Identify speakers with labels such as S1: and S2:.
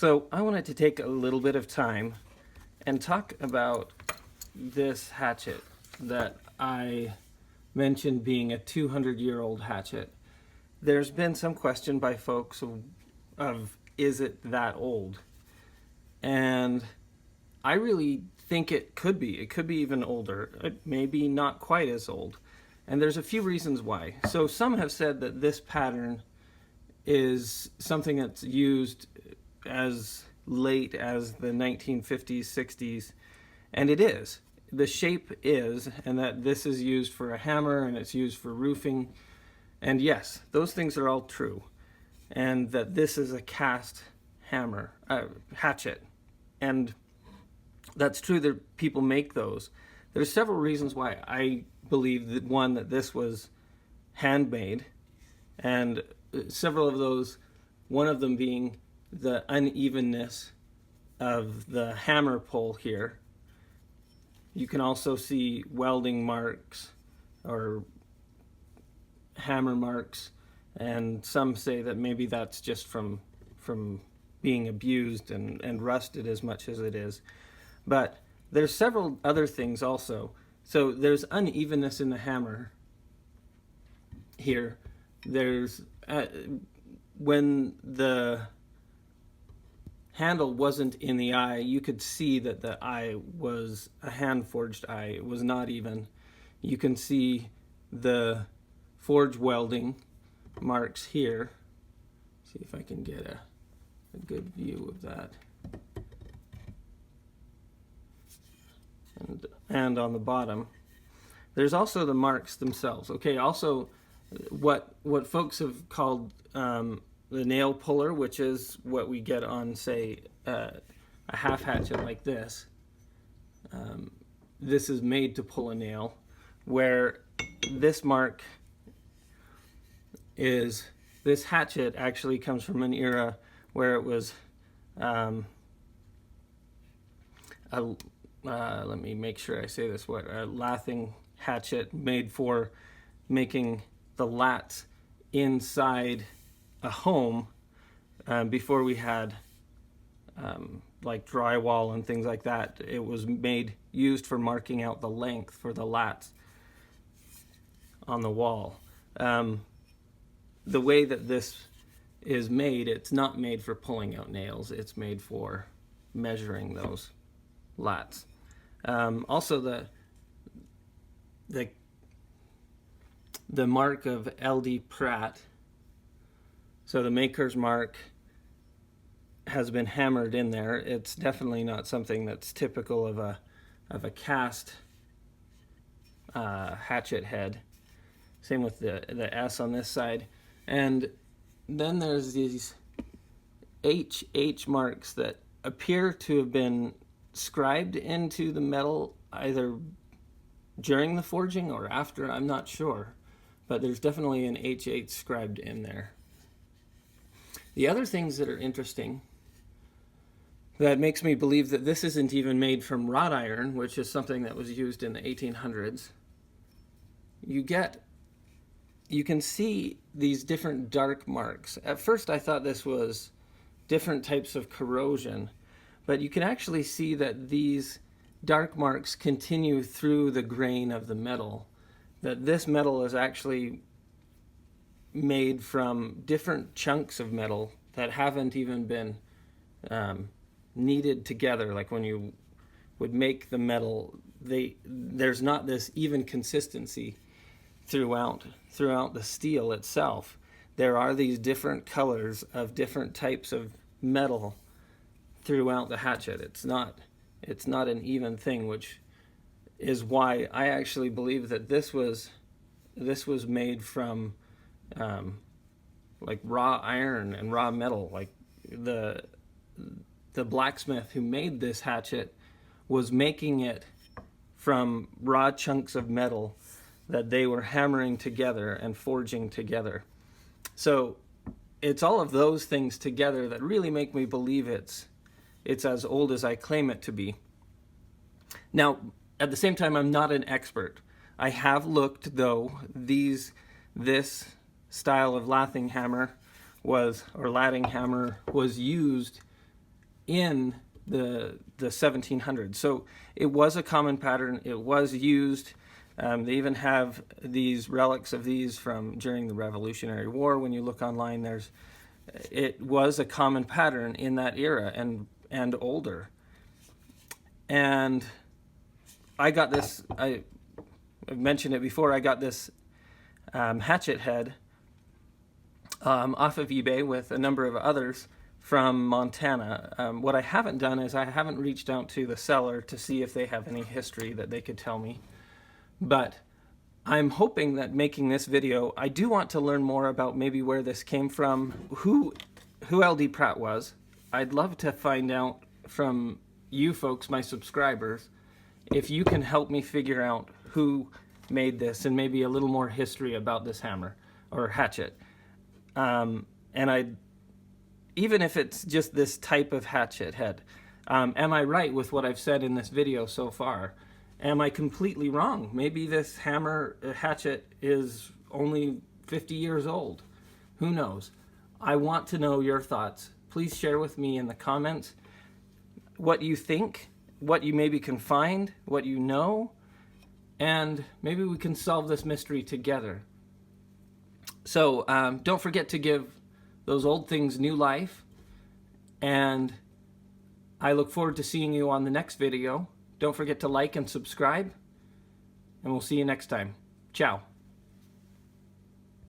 S1: So I wanted to take a little bit of time and talk about this hatchet that I mentioned being a 200-year-old hatchet. There's been some question by folks of is it that old? And I really think it could be. It could be even older. It may be not quite as old. And there's a few reasons why. So some have said that this pattern is something that's used as late as the 1950s, 60s, and it is. The shape is, and that this is used for a hammer and it's used for roofing. And yes, those things are all true. And that this is a cast hammer, hatchet. And that's true that people make those. There's several reasons why I believe that one, that this was handmade, and several of those, one of them being the unevenness of the hammer pull here. You can also see welding marks or hammer marks, and some say that maybe that's just from being abused and rusted as much as it is. But there's several other things also. So there's unevenness in the hammer here. There's when the handle wasn't in the eye, you could see that the eye was a hand-forged eye. It was not even. You can see the forge welding marks here. See if I can get a good view of that. And on the bottom. There's also the marks themselves. Okay, also what folks have called the nail puller, which is what we get on, say, a half hatchet like this. This is made to pull a nail, where this mark is, this hatchet actually comes from an era where it was, let me make sure I say this, a lathing hatchet made for making the lats inside a home before we had like drywall and things like that. It was used for marking out the length for the lats on the wall. The way that this is made, it's not made for pulling out nails, it's made for measuring those lats. Also the mark of L.D. Pratt, so the maker's mark has been hammered in there. It's definitely not something that's typical of a cast hatchet head. Same with the S on this side. And then there's these HH marks that appear to have been scribed into the metal either during the forging or after, I'm not sure. But there's definitely an HH scribed in there. The other things that are interesting that makes me believe that this isn't even made from wrought iron, which is something that was used in the 1800s, you can see these different dark marks. At first I thought this was different types of corrosion, but you can actually see that these dark marks continue through the grain of the metal, that this metal is actually made from different chunks of metal that haven't even been kneaded together. Like when you would make the metal, there's not this even consistency throughout the steel itself. There are these different colors of different types of metal throughout the hatchet. It's not an even thing, which is why I actually believe that this was made from like raw iron and raw metal. Like the blacksmith who made this hatchet was making it from raw chunks of metal that they were hammering together and forging together. So it's all of those things together that really make me believe it's as old as I claim it to be. Now, at the same time, I'm not an expert. I have looked, though. This style of lathing hammer was used in the 1700s. So it was a common pattern. It was used. They even have these relics of these from during the Revolutionary War. When you look online, it was a common pattern in that era and older. And I got this, I've mentioned it before, I got this hatchet head off of eBay with a number of others from Montana. What I haven't done is I haven't reached out to the seller to see if they have any history that they could tell me. But I'm hoping that making this video, I do want to learn more about maybe where this came from, who L.D. Pratt was. I'd love to find out from you folks, my subscribers, if you can help me figure out who made this and maybe a little more history about this hammer or hatchet. And even if it's just this type of hatchet head, am I right with what I've said in this video so far? Am I completely wrong? Maybe this hatchet is only 50 years old. Who knows? I want to know your thoughts. Please share with me in the comments what you think, what you maybe can find, what you know, and maybe we can solve this mystery together. So don't forget to give those old things new life, and I look forward to seeing you on the next video. Don't forget to like and subscribe, and we'll see you next time. Ciao.